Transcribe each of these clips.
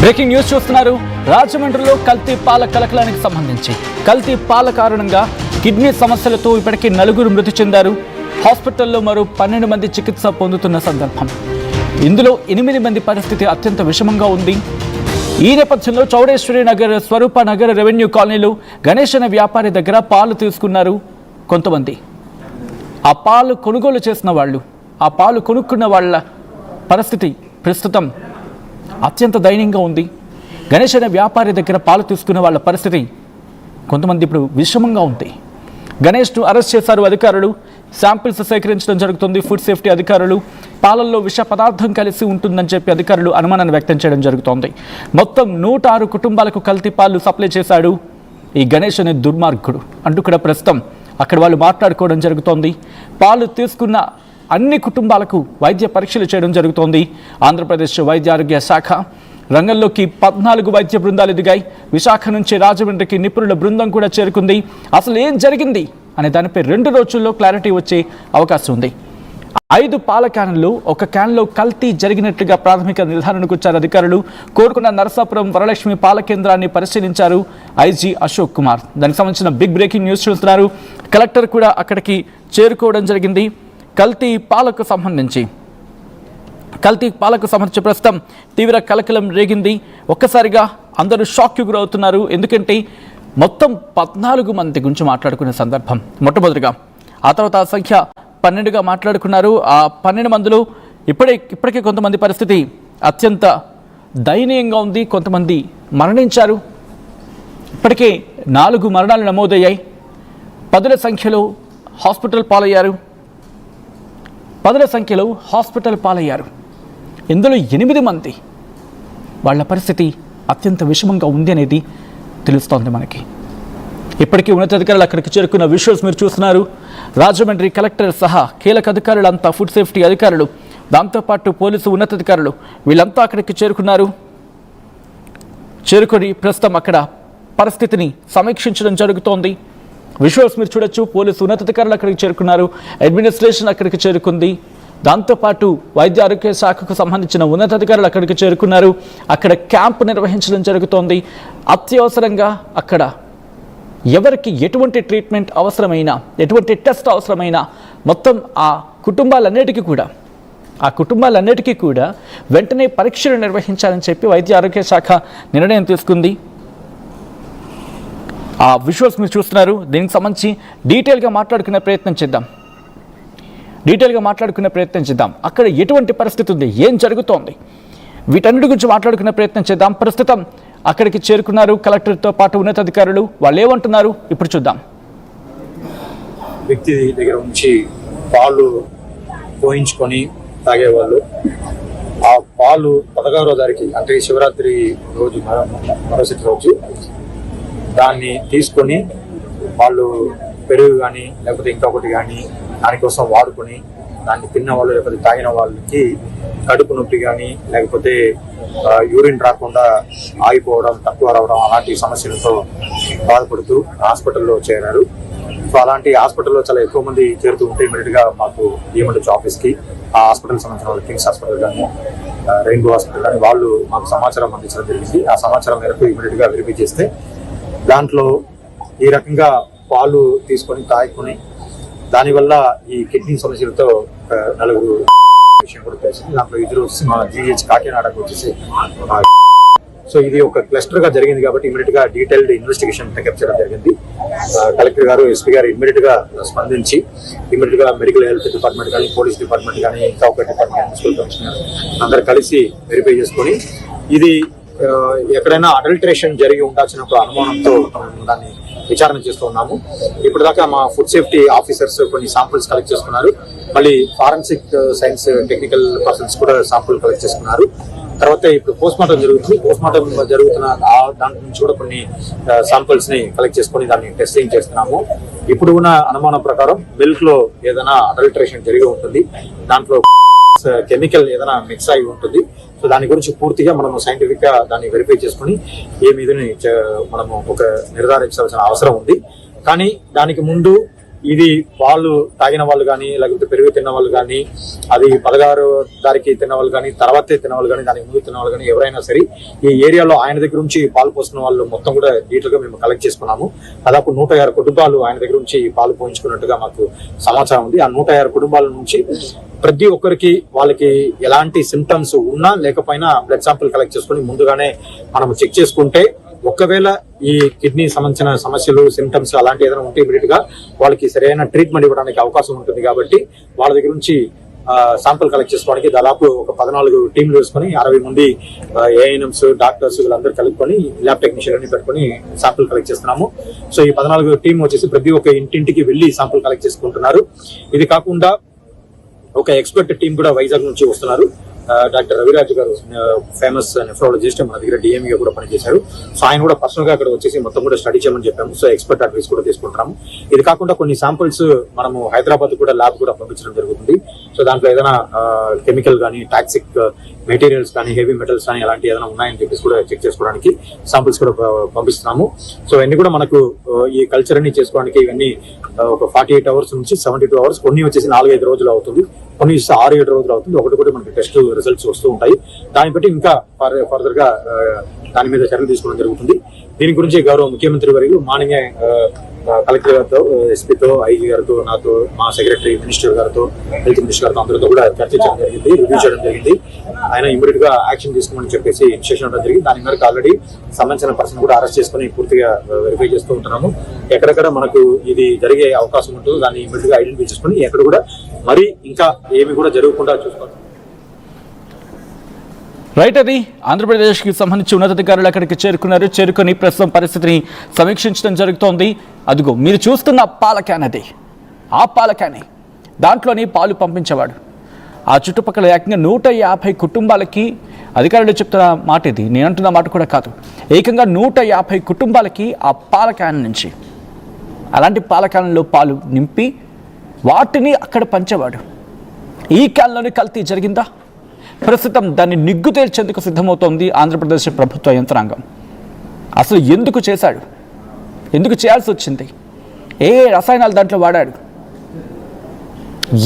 Breaking news చూస్తున్నారు. రాజమండ్రిలో కల్తీ పాల కలకలానికి సంబంధించి కల్తీ పాల కారణంగా కిడ్నీ సమస్యలతో ఇప్పటికీ 4 మృతి చెందారు. హాస్పిటల్లో మరో 12 మంది చికిత్స పొందుతున్న సందర్భం. ఇందులో 8 మంది పరిస్థితి అత్యంత విషమంగా ఉంది. ఈ నేపథ్యంలో చౌడేశ్వరి నగర్, స్వరూప నగర్ రెవెన్యూ కాలనీలో గణేష్ అనే వ్యాపారి దగ్గర పాలు తీసుకున్నారు కొంతమంది. ఆ పాలు కొనుగోలు చేసిన వాళ్ళు, ఆ పాలు కొనుక్కున్న వాళ్ళ పరిస్థితి ప్రస్తుతం అత్యంత దయనీయంగా ఉంది. గణేష్ అనే వ్యాపారి దగ్గర పాలు తీసుకున్న వాళ్ళ పరిస్థితి కొంతమంది ఇప్పుడు విషమంగా ఉంది. గణేష్ను అరెస్ట్ చేశారు అధికారులు. శాంపిల్స్ సేకరించడం జరుగుతుంది. ఫుడ్ సేఫ్టీ అధికారులు పాలల్లో విష పదార్థం కలిసి ఉంటుందని చెప్పి అధికారులు అనుమానాన్ని వ్యక్తం చేయడం జరుగుతోంది. మొత్తం 106 కుటుంబాలకు కల్తీ పాలు సప్లై చేశాడు ఈ గణేష్ అనే దుర్మార్గుడు అంటూ కూడా ప్రస్తుతం అక్కడ వాళ్ళు మాట్లాడుకోవడం జరుగుతోంది. పాలు తీసుకున్న అన్ని కుటుంబాలకు వైద్య పరీక్షలు చేయడం జరుగుతోంది. ఆంధ్రప్రదేశ్ వైద్య ఆరోగ్య శాఖ రంగంలోకి 14 వైద్య బృందాలు ఎదిగాయి. విశాఖ నుంచి రాజమండ్రికి నిపుణుల బృందం కూడా చేరుకుంది. అసలు ఏం జరిగింది అనే దానిపై 2 రోజుల్లో క్లారిటీ వచ్చే అవకాశం ఉంది. 5 పాల క్యాన్లు, ఒక క్యాన్లో కల్తీ జరిగినట్లుగా ప్రాథమిక నిర్ధారణకు వచ్చారు అధికారులు. కోరుకున్న నరసాపురం వరలక్ష్మి పాల కేంద్రాన్ని పరిశీలించారు ఐజీ అశోక్ కుమార్. దానికి సంబంధించిన బిగ్ బ్రేకింగ్ న్యూస్ చూస్తున్నారు. కలెక్టర్ కూడా అక్కడికి చేరుకోవడం జరిగింది. కల్తీ పాలకు సంబంధించి ప్రస్తుతం తీవ్ర కలకలం రేగింది. ఒక్కసారిగా అందరూ షాక్కి గురవుతున్నారు. ఎందుకంటే మొత్తం 14 మంది గురించి మాట్లాడుకునే సందర్భం మొట్టమొదటిగా. ఆ తర్వాత ఆ సంఖ్య 12గా మాట్లాడుకున్నారు. ఆ 12 మందిలో ఇప్పటికే కొంతమంది పరిస్థితి అత్యంత దయనీయంగా ఉంది. కొంతమంది మరణించారు. ఇప్పటికే 4 మరణాలు నమోదయ్యాయి. 10ల సంఖ్యలో హాస్పిటల్ పాలయ్యారు. ఇందులో 8 మంది వాళ్ళ పరిస్థితి అత్యంత విషమంగా ఉంది అనేది తెలుస్తోంది మనకి. ఇప్పటికీ ఉన్నతాధికారులు అక్కడికి చేరుకున్న విజువల్స్ మీరు చూస్తున్నారు. రాజమండ్రి కలెక్టర్ సహా కీలక అధికారులంతా, ఫుడ్ సేఫ్టీ అధికారులు, దాంతోపాటు పోలీసు ఉన్నతాధికారులు వీళ్ళంతా అక్కడికి చేరుకొని ప్రస్తుతం అక్కడ పరిస్థితిని సమీక్షించడం జరుగుతోంది. విజువల్స్ మీరు చూడొచ్చు. పోలీసు ఉన్నతాధికారులు అక్కడికి చేరుకున్నారు. అడ్మినిస్ట్రేషన్ అక్కడికి చేరుకుంది. దాంతోపాటు వైద్య ఆరోగ్య శాఖకు సంబంధించిన ఉన్నతాధికారులు అక్కడికి చేరుకున్నారు. అక్కడ క్యాంప్ నిర్వహించడం జరుగుతోంది. అత్యవసరంగా అక్కడ ఎవరికి ఎటువంటి ట్రీట్మెంట్ అవసరమైనా, ఎటువంటి టెస్ట్ అవసరమైనా మొత్తం ఆ కుటుంబాలన్నిటికీ కూడా వెంటనే పరీక్షలు నిర్వహించాలని చెప్పి వైద్య ఆరోగ్య శాఖ నిర్ణయం తీసుకుంది. ఆ విజువల్స్ మీరు చూస్తున్నారు. దీనికి సంబంధించి డీటెయిల్గా మాట్లాడుకునే ప్రయత్నం చేద్దాం. అక్కడ ఎటువంటి పరిస్థితి ఉంది, ఏం జరుగుతోంది, వీటన్నిటి గురించి మాట్లాడుకునే ప్రయత్నం చేద్దాం. ప్రస్తుతం అక్కడికి చేరుకున్నారు కలెక్టర్తో పాటు ఉన్నతాధికారులు. వాళ్ళు ఏమంటున్నారు ఇప్పుడు చూద్దాం. వ్యక్తి దగ్గర నుంచి పాలు పోయించుకొని తాగేవాళ్ళు. ఆ పాలు 16వ తారీఖు అంటే శివరాత్రి రోజు, మరుసటి రోజు దాన్ని తీసుకొని వాళ్ళు పెరుగు కానీ లేకపోతే ఇంకొకటి కానీ దానికోసం వాడుకొని దాన్ని తిన్న వాళ్ళు లేకపోతే తాగిన వాళ్ళకి కడుపు నొప్పి కానీ లేకపోతే యూరిన్ రాకుండా ఆగిపోవడం, తక్కువ రావడం అలాంటి సమస్యలతో బాధపడుతూ హాస్పిటల్లో చేరారు. సో అలాంటి హాస్పిటల్లో చాలా ఎక్కువ మంది చేరుతూ ఉంటే ఇమీడియట్గా మాకు డిఎంహెచ్ ఆఫీస్కి ఆ హాస్పిటల్ సంబంధించిన వాళ్ళు, కింగ్స్ హాస్పిటల్ కానీ రెయిన్బో హాస్పిటల్ కానీ వాళ్ళు మాకు సమాచారం అందించడం జరిగింది. ఆ సమాచారం మేరకు ఇమీడియట్గా వెరిఫై చేస్తే దాంట్లో ఈ రకంగా పాలు తీసుకొని తాగుకొని దానివల్ల ఈ కిడ్నీ సమస్యలతో 4 విషయం కూడా తెలిసింది. దాంట్లో 2 వచ్చి మా జీహెచ్ కాకినాడకు వచ్చేసి. సో ఇది ఒక క్లస్టర్ గా జరిగింది కాబట్టి ఇమీడియట్ గా డీటెయిల్డ్ ఇన్వెస్టిగేషన్ టేకప్ చేయడం జరిగింది. కలెక్టర్ గారు, ఎస్పీ గారు ఇమీడియట్ గా స్పందించి ఇమీడియట్ గా మెడికల్ హెల్త్ డిపార్ట్మెంట్ కానీ, పోలీస్ డిపార్ట్మెంట్ కానీ, ఇంకా ఒక డిపార్ట్మెంట్, మున్సిపల్ కమిషనర్ అందరు కలిసి వెరిఫై చేసుకొని ఇది ఎక్కడైనా అడల్టరేషన్ జరిగి ఉండాల్సిన ఒక అనుమానంతో దాన్ని విచారణ చేస్తూ ఉన్నాము. ఇప్పటిదాకా మా ఫుడ్ సేఫ్టీ ఆఫీసర్స్ కొన్ని శాంపుల్స్ కలెక్ట్ చేసుకున్నారు. మళ్ళీ ఫారెన్సిక్ సైన్స్ టెక్నికల్ పర్సన్స్ కూడా శాంపుల్ కలెక్ట్ చేసుకున్నారు. తర్వాత ఇప్పుడు పోస్ట్మార్టం జరుగుతుంది. పోస్ట్మార్టం జరుగుతున్న దాని నుంచి కూడా కొన్ని శాంపుల్స్ ని కలెక్ట్ చేసుకుని దాన్ని టెస్టింగ్ చేస్తున్నాము. ఇప్పుడు ఉన్న అనుమానం ప్రకారం మిల్క్ లో ఏదైనా అడల్టరేషన్ జరిగి ఉంటుంది, దాంట్లో కెమికల్ ఏదైనా మిక్స్ అయి ఉంటుంది. సో దాని గురించి పూర్తిగా మనము సైంటిఫిక్ గా దాన్ని వెరిఫై చేసుకుని మనము ఒక నిర్ధారించాల్సిన అవసరం ఉంది. కానీ దానికి ముందు ఇది పాలు తాగిన వాళ్ళు కానీ, లేకపోతే పెరుగు తిన్న వాళ్ళు కానీ, అది 16 తారీఖు తిన్న వాళ్ళు కానీ, తర్వాతే తిన్న వాళ్ళు కానీ, దానికి ముందు తిన్న వాళ్ళు కానీ, ఎవరైనా సరే ఈ ఏరియాలో ఆయన దగ్గర నుంచి పాలు పోస్తున్న వాళ్ళు మొత్తం కూడా డీటెయిల్ గా మేము కలెక్ట్ చేసుకున్నాము. దాదాపు 106 కుటుంబాలు ఆయన దగ్గర నుంచి పాలు పోయించుకున్నట్టుగా మాకు సమాచారం ఉంది. ఆ 106 కుటుంబాల నుంచి ప్రతి ఒక్కరికి వాళ్ళకి ఎలాంటి సిమ్టమ్స్ ఉన్నా లేకపోయినా బ్లడ్ శాంపుల్ కలెక్ట్ చేసుకుని ముందుగానే మనం చెక్ చేసుకుంటే, ఒకవేళ ఈ కిడ్నీ సంబంధించిన సమస్యలు, సిమ్టమ్స్ అలాంటి ఏదైనా ఉంటే ఇమీడియట్ గా వాళ్ళకి సరైన ట్రీట్మెంట్ ఇవ్వడానికి అవకాశం ఉంటుంది. కాబట్టి వాళ్ళ దగ్గర నుంచి శాంపుల్ కలెక్ట్ చేసుకోవడానికి దాదాపు ఒక 14 టీంలు వేసుకొని 60 మంది ఏఎన్ఎంస్, డాక్టర్స్ వీళ్ళందరూ కలుపుకొని ల్యాబ్ టెక్నీషియన్ అన్ని పెట్టుకొని శాంపుల్ కలెక్ట్ చేస్తున్నాము. సో ఈ 14 టీం వచ్చేసి ప్రతి ఒక్క ఇంటింటికి వెళ్లి శాంపుల్ కలెక్ట్ చేసుకుంటున్నారు. ఇది కాకుండా ఒక ఎక్స్పర్ట్ టీం కూడా వైజాగ్ నుంచి వస్తున్నారు. డాక్టర్ రవిరాజ్ గారు ఫేమస్ నెఫ్రాలజిస్ట్, మన దగ్గర డిఎంఈ కూడా పనిచేశారు. సో ఆయన కూడా పర్సనల్ గా అక్కడ వచ్చేసి మొత్తం కూడా స్టడీ చేయమని చెప్పాము. సో ఎక్స్పర్ట్ అడ్వైస్ కూడా తీసుకుంటున్నాము. ఇది కాకుండా కొన్ని శాంపుల్స్ మనము హైదరాబాద్ కూడా ల్యాబ్ కూడా పంపించడం జరుగుతుంది. సో దాంట్లో ఏదైనా కెమికల్ కానీ, టాక్సిక్ మెటీరియల్స్ కానీ, హెవీ మెటల్స్ కానీ అలాంటి ఏదైనా ఉన్నాయని చెప్పేసి కూడా చెక్ చేసుకోవడానికి శాంపుల్స్ కూడా పంపిస్తున్నాము. సో ఇవన్నీ కూడా మనకు ఈ కల్చర్ అన్ని చేసుకోవడానికి ఇవన్నీ ఒక 48 అవర్స్ నుంచి 72 అవర్స్, కొన్ని వచ్చేసి 4-5 రోజులు అవుతుంది, కొన్ని 6-7 రోజులు అవుతుంది. ఒకటి మనకి టెస్ట్ రిజల్ట్స్ వస్తూ ఉంటాయి. దాన్ని బట్టి ఇంకా ఫర్దర్ గా దాని మీద చర్యలు తీసుకోవడం జరుగుతుంది. దీని గురించి గౌరవ ముఖ్యమంత్రి వర్యులు మార్నింగ్ కలెక్టర్ గారితో, ఎస్పీతో, ఐజీ గారితో, నాతో, మా సెక్రటరీ, మినిస్టర్ గారితో, హెల్త్ మినిస్టర్ గారితో అందరితో కూడా చర్చించడం జరిగింది, రివ్యూ చేయడం జరిగింది. ఆయన ఇమీడియట్ గా యాక్షన్ తీసుకోమని చెప్పేసి ఇన్స్ట్రక్షన్ ఇవ్వడం జరిగింది. దాని మేరకు ఆల్రెడీ సంబంధించిన పర్సన్ కూడా అరెస్ట్ చేసుకుని పూర్తిగా వెరిఫై చేస్తూ ఉంటున్నాము. ఎక్కడెక్కడ మనకు ఇది జరిగే అవకాశం ఉంటుందో దాన్ని ఇమీడియట్ గా ఐడెంటిఫై చేసుకుని ఎక్కడ కూడా మరి ఇంకా ఏమి కూడా జరగకుండా చూసుకోవాలి. రైట్, అది ఆంధ్రప్రదేశ్కి సంబంధించి ఉన్నతాధికారులు అక్కడికి చేరుకొని ప్రస్తుతం పరిస్థితిని సమీక్షించడం జరుగుతోంది. అదిగో మీరు చూస్తున్న పాల క్యాన్, అది ఆ పాల క్యానే, దాంట్లోని పాలు పంపించేవాడు. ఆ చుట్టుపక్కల ఏకంగా 150 కుటుంబాలకి, అధికారులు చెప్తున్న మాట ఇది, నేను అంటున్న మాట కూడా కాదు, ఏకంగా 150 కుటుంబాలకి ఆ పాల క్యాన్ నుంచి, అలాంటి పాల క్యాన్లో పాలు నింపి వాటిని అక్కడ పంచేవాడు. ఈ క్యాన్లోని కల్తీ జరిగిందా? ప్రస్తుతం దాన్ని నిగ్గు తేల్చేందుకు సిద్ధమవుతోంది ఆంధ్రప్రదేశ్ ప్రభుత్వ యంత్రాంగం. అసలు ఎందుకు చేశాడు, ఎందుకు చేయాల్సి వచ్చింది, ఏ రసాయనాలు దాంట్లో వాడాడు,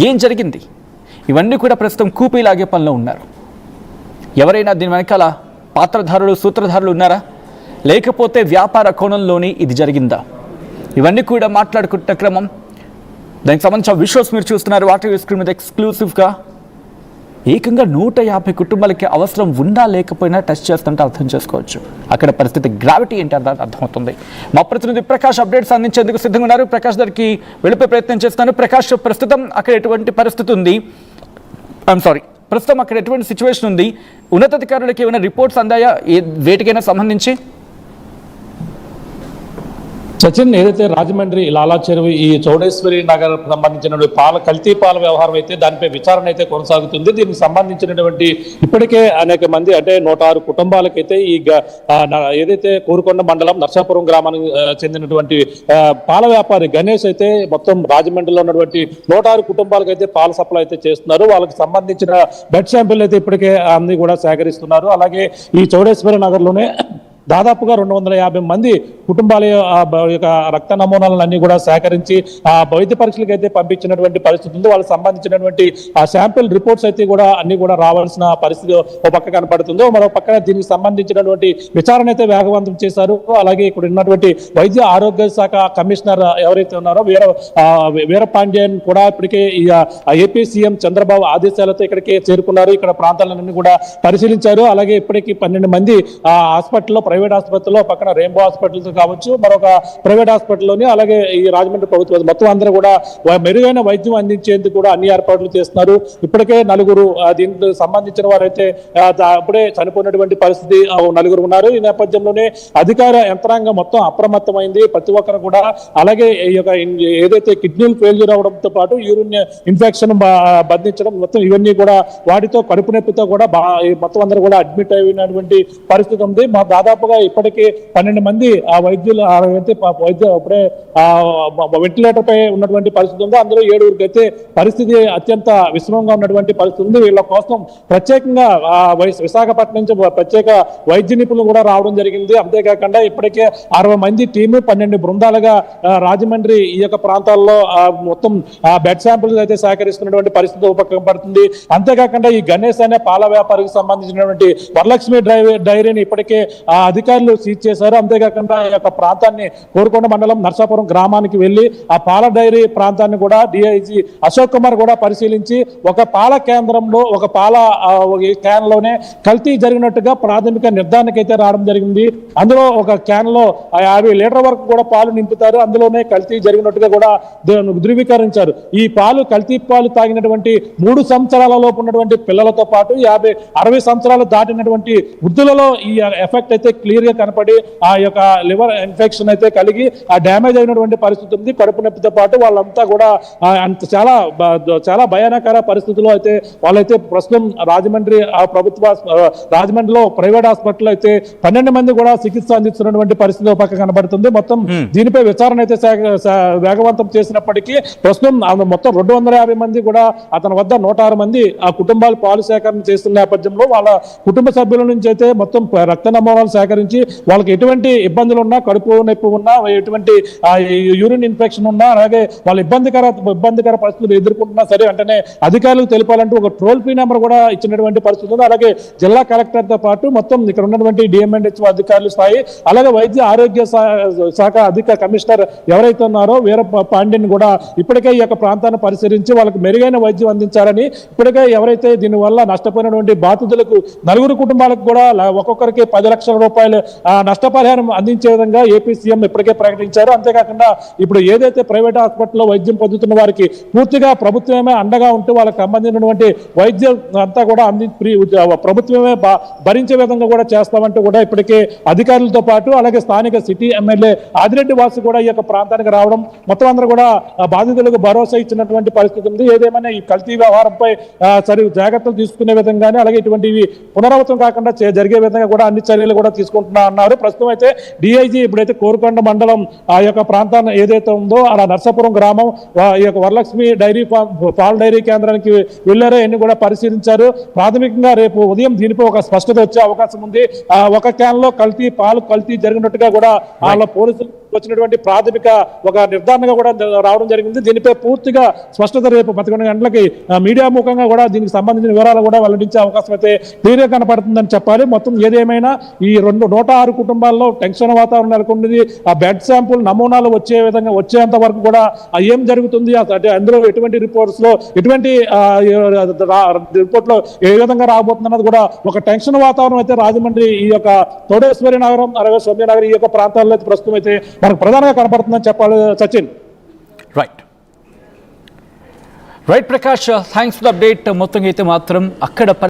ఏం జరిగింది, ఇవన్నీ కూడా ప్రస్తుతం కూపీలాగే పనిలో ఉన్నారు. ఎవరైనా దీని వెనకాల పాత్రధారులు, సూత్రధారులు ఉన్నారా, లేకపోతే వ్యాపార కోణంలోని ఇది జరిగిందా? ఇవన్నీ కూడా మాట్లాడుకుంటున్న క్రమం. దానికి సంబంధించిన విషువల్స్ మీరు చూస్తున్నారు వాటి స్క్రీన్ మీద ఎక్స్క్లూసివ్గా. ఏకంగా 150 కుటుంబాలకి అవసరం ఉన్నా లేకపోయినా టెస్ట్ చేస్తుంటే అర్థం చేసుకోవచ్చు అక్కడ పరిస్థితి గ్రావిటీ ఏంటి అన్నది అర్థమవుతుంది. మా ప్రతినిధి ప్రకాష్ అప్డేట్స్ అందించేందుకు సిద్ధంగా ఉన్నారు. ప్రకాష్ దగ్గరికి వెళ్ళిపోయే ప్రయత్నం చేస్తున్నాను. ప్రకాష్, ప్రస్తుతం అక్కడ ఎటువంటి పరిస్థితి ఉంది? ప్రస్తుతం అక్కడ ఎటువంటి సిచ్యువేషన్ ఉంది? ఉన్నతాధికారులకు ఏమైనా రిపోర్ట్స్ అందాయా వేటికైనా సంబంధించి? సచిన్, ఏదైతే రాజమండ్రి లాలా చెరువు ఈ చౌడేశ్వరి నగర్ సంబంధించిన కల్తీ పాల వ్యవహారం అయితే దానిపై విచారణ అయితే కొనసాగుతుంది. దీనికి సంబంధించినటువంటి ఇప్పటికే అనేక మంది, అంటే 106 కుటుంబాలకైతే ఈ ఏదైతే కోరుకొండ మండలం నర్సాపురం గ్రామానికి చెందినటువంటి పాల వ్యాపారి గణేష్ అయితే మొత్తం రాజమండ్రిలో ఉన్నటువంటి 106 కుటుంబాలకైతే పాల సప్లై అయితే చేస్తున్నారు. వాళ్ళకి సంబంధించిన బ్లడ్ శాంపిల్ అయితే ఇప్పటికే అన్ని కూడా సేకరిస్తున్నారు. అలాగే ఈ చౌడేశ్వరి నగర్ లోనే దాదాపుగా 250 మంది కుటుంబాల యొక్క రక్త నమూనాలను అన్ని కూడా సేకరించి ఆ వైద్య పరీక్షలకు అయితే పంపించినటువంటి పరిస్థితి ఉంది. వాళ్ళకి సంబంధించినటువంటి ఆ శాంపిల్ రిపోర్ట్స్ అయితే కూడా అన్ని కూడా రావాల్సిన పరిస్థితి ఒక పక్క కనపడుతుందో, మరో పక్కన దీనికి సంబంధించినటువంటి విచారణ అయితే వేగవంతం చేశారు. అలాగే ఇక్కడ ఉన్నటువంటి వైద్య ఆరోగ్య శాఖ కమిషనర్ ఎవరైతే ఉన్నారో వీరపాండ్యన్ కూడా ఇప్పటికే ఏపీ సీఎం చంద్రబాబు ఆదేశాలతో ఇక్కడికి చేరుకున్నారు. ఇక్కడ ప్రాంతాలన్నీ కూడా పరిశీలించారు. అలాగే ఇప్పటికీ 12 మంది హాస్పిటల్లో, ప్రైవేట్ హాస్పిటల్లో, పక్కన రెయిన్బో హాస్పిటల్స్ కావచ్చు, మరొక ప్రైవేట్ హాస్పిటల్లోని, అలాగే ఈ రాజమండ్రి ప్రభుత్వం మొత్తం అందరూ కూడా మెరుగైన వైద్యం అందించేందుకు కూడా అన్ని ఏర్పాట్లు చేస్తున్నారు. ఇప్పటికే 4 దీనికి సంబంధించిన వారైతే అప్పుడే చనిపోయినటువంటి పరిస్థితి 4 ఉన్నారు. ఈ నేపథ్యంలోనే అధికార యంత్రాంగం మొత్తం అప్రమత్తమైంది. ప్రతి ఒక్కరు కూడా, అలాగే ఈ యొక్క ఏదైతే కిడ్నీలు ఫెయిల్యూర్ అవడంతో పాటు యూరిన్ ఇన్ఫెక్షన్ బంధించడం, మొత్తం ఇవన్నీ కూడా వాటితో కడుపు నొప్పితో కూడా మొత్తం అందరూ కూడా అడ్మిట్ అయినటువంటి పరిస్థితి ఉంది. దాదాపు దాదాపుగా ఇప్పటికీ 12 మంది ఆ వైద్యులు అప్పుడే వెంటిలేటర్ పై ఉన్నటువంటి పరిస్థితి ఉంది. అందులో 7 అయితే పరిస్థితి అత్యంత విషమంగా ఉన్నటువంటి పరిస్థితి ఉంది. వీళ్ళ కోసం ప్రత్యేకంగా విశాఖపట్నం నుంచి ప్రత్యేక వైద్య నిపుణులు కూడా రావడం జరిగింది. అంతేకాకుండా ఇప్పటికే 60 మంది టీము 12 బృందాలుగా రాజమండ్రి ఈ యొక్క ప్రాంతాల్లో మొత్తం బెడ్ శాంపుల్స్ అయితే సేకరిస్తున్నటువంటి పరిస్థితి ఉపయోగపడుతుంది. అంతేకాకుండా ఈ గణేష్ అనే పాల వ్యాపారికి సంబంధించినటువంటి వరలక్ష్మి డైరీని ఇప్పటికే అధికారులు సీజ్ చేశారు. అంతేకాకుండా ఈ యొక్క ప్రాంతాన్ని కోరుకొండ మండలం నర్సాపురం గ్రామానికి వెళ్లి ఆ పాల డైరీ ప్రాంతాన్ని కూడా డిఐజీ అశోక్ కుమార్ కూడా పరిశీలించి ఒక పాల కేంద్రంలో ఒక పాల క్యాన్ లోనే కల్తీ జరిగినట్టుగా ప్రాథమిక నిర్ధారణకు అయితే రావడం జరిగింది. అందులో ఒక క్యాన్ లో 50 లీటర్ వరకు కూడా పాలు నింపుతారు. అందులోనే కల్తీ జరిగినట్టుగా కూడా ధృవీకరించారు. ఈ పాలు కల్తీ పాలు తాగినటువంటి 3 సంవత్సరాల లోపు ఉన్నటువంటి పిల్లలతో పాటు 50-60 సంవత్సరాలు దాటినటువంటి వృద్ధులలో ఈ ఎఫెక్ట్ అయితే క్లియర్ గా కనపడి ఆ యొక్క లివర్ ఇన్ఫెక్షన్ అయితే కలిగి ఆ డ్యామేజ్ అయినటువంటి పరిస్థితి ఉంది. కడుపు నొప్పితో పాటు వాళ్ళంతా కూడా చాలా భయానకర పరిస్థితుల్లో అయితే వాళ్ళైతే ప్రస్తుతం రాజమండ్రిలో ప్రైవేట్ హాస్పిటల్ అయితే 12 మంది కూడా చికిత్స అందిస్తున్నటువంటి పరిస్థితి పక్క కనబడుతుంది. మొత్తం దీనిపై విచారణ అయితే వేగవంతం చేసినప్పటికీ ప్రస్తుతం మొత్తం 250 మంది కూడా అతని వద్ద 106 మంది ఆ కుటుంబాలు పాలు సేకరణ చేస్తున్న నేపథ్యంలో వాళ్ళ కుటుంబ సభ్యుల నుంచి అయితే మొత్తం రక్త నమూనాలు సేకరించి వాళ్ళకి ఎటువంటి ఇబ్బందులు ఉన్నా, కడుపు నొప్పి ఉన్నా, ఎటువంటి యూరిన్ ఇన్ఫెక్షన్ ఉన్నా, అలాగే వాళ్ళ ఇబ్బందికర పరిస్థితులు ఎదుర్కొంటున్నా సరే వెంటనే అధికారులకు తెలిపాలంటూ ఒక టోల్ ఫ్రీ నెంబర్ కూడా ఇచ్చినటువంటి పరిస్థితి ఉంది. అలాగే జిల్లా కలెక్టర్ తో పాటు మొత్తం ఇక్కడ ఉన్నటువంటి డిఎంఎన్హెచ్ అధికారులు స్థాయి అలాగే వైద్య ఆరోగ్య శాఖ కమిషనర్ ఎవరైతే ఉన్నారో వీర పాండ్యన్ కూడా ఇప్పటికే ఈ యొక్క ప్రాంతాన్ని పరిశీలించి వాళ్ళకి మెరుగైన వైద్యం అందించాలని, ఇప్పటికే ఎవరైతే దీనివల్ల నష్టపోయినటువంటి బాధితులకు 4 కుటుంబాలకు కూడా ఒక్కొక్కరికి 10 లక్షల రూపాయలు నష్టపరిహారం అందించే విధంగా ఏపీ సీఎం ఇప్పటికే ప్రకటించారు. అంతేకాకుండా ఇప్పుడు ఏదైతే ప్రైవేట్ హాస్పిటల్లో వైద్యం పొందుతున్న వారికి పూర్తిగా ప్రభుత్వమే అండగా ఉంటూ వాళ్ళకి సంబంధించినటువంటి వైద్యం అంతా కూడా ప్రభుత్వమే భరించే విధంగా కూడా చేస్తామంటూ కూడా ఇప్పటికే అధికారులతో పాటు అలాగే స్థానిక సిటీ ఎమ్మెల్యే ఆదిరెడ్డి వాసు కూడా ఈ యొక్క ప్రాంతానికి రావడం మొత్తం అందరూ కూడా బాధితులకు భరోసా ఇచ్చినటువంటి పరిస్థితి ఉంది. ఏదేమైనా ఈ కల్తీ వ్యవహారంపై జాగ్రత్తలు తీసుకునే విధంగానే అలాగే ఇటువంటివి పునరావృతం కాకుండా జరిగే విధంగా కూడా అన్ని చర్యలు కూడా తీసుకుంటున్నా అన్నారు. ప్రస్తుతం అయితే డిఐజీ ఇప్పుడైతే కోరుకొండ మండలం ఆ యొక్క ప్రాంతాన్ని ఏదైతే ఉందో అలా నర్సాపురం గ్రామం ఈ యొక్క వరలక్ష్మి పాల డైరీ కేంద్రానికి వెళ్ళారో అన్ని కూడా పరిశీలించారు. ప్రాథమికంగా రేపు ఉదయం దీనిపై ఒక స్పష్టత వచ్చే అవకాశం ఉంది. ఒక క్యాన్ లో పాలు కల్తీ జరిగినట్టుగా కూడా వాళ్ళ పోలీసులు వచ్చినటువంటి ప్రాథమిక ఒక నిర్ధారణగా కూడా రావడం జరిగింది. దీనిపై పూర్తిగా స్పష్టత రేపు 11 గంటలకి మీడియా ముఖంగా కూడా దీనికి సంబంధించిన వివరాలు కూడా వెల్లడించే అవకాశం అయితే క్లియర్గా కనపడుతుందని చెప్పాలి. మొత్తం ఏదేమైనా ఈ 106 కుటుంబాల్లో టెన్షన్ వాతావరణం నెలకొంది. ఆ బెడ్ శాంపుల్ నమూనాలు వచ్చేంత వరకు కూడా ఏం జరుగుతుంది, అందులో ఎటువంటి రిపోర్ట్స్ లో ఎటువంటి రిపోర్ట్ లో ఏ విధంగా రాబోతుంది అన్నది కూడా ఒక టెన్షన్ వాతావరణం అయితే రాజమండ్రి ఈ యొక్క తోడేశ్వరి నగరం అలాగే సౌమ్యనగర్ ఈ యొక్క ప్రాంతాల్లో అయితే ప్రస్తుతం అయితే మనకు ప్రధానంగా కనపడుతుందని చెప్పాలి. Sachin. Right Prakash, thanks for the update. మొత్తంగా అయితే మాత్రం అక్కడ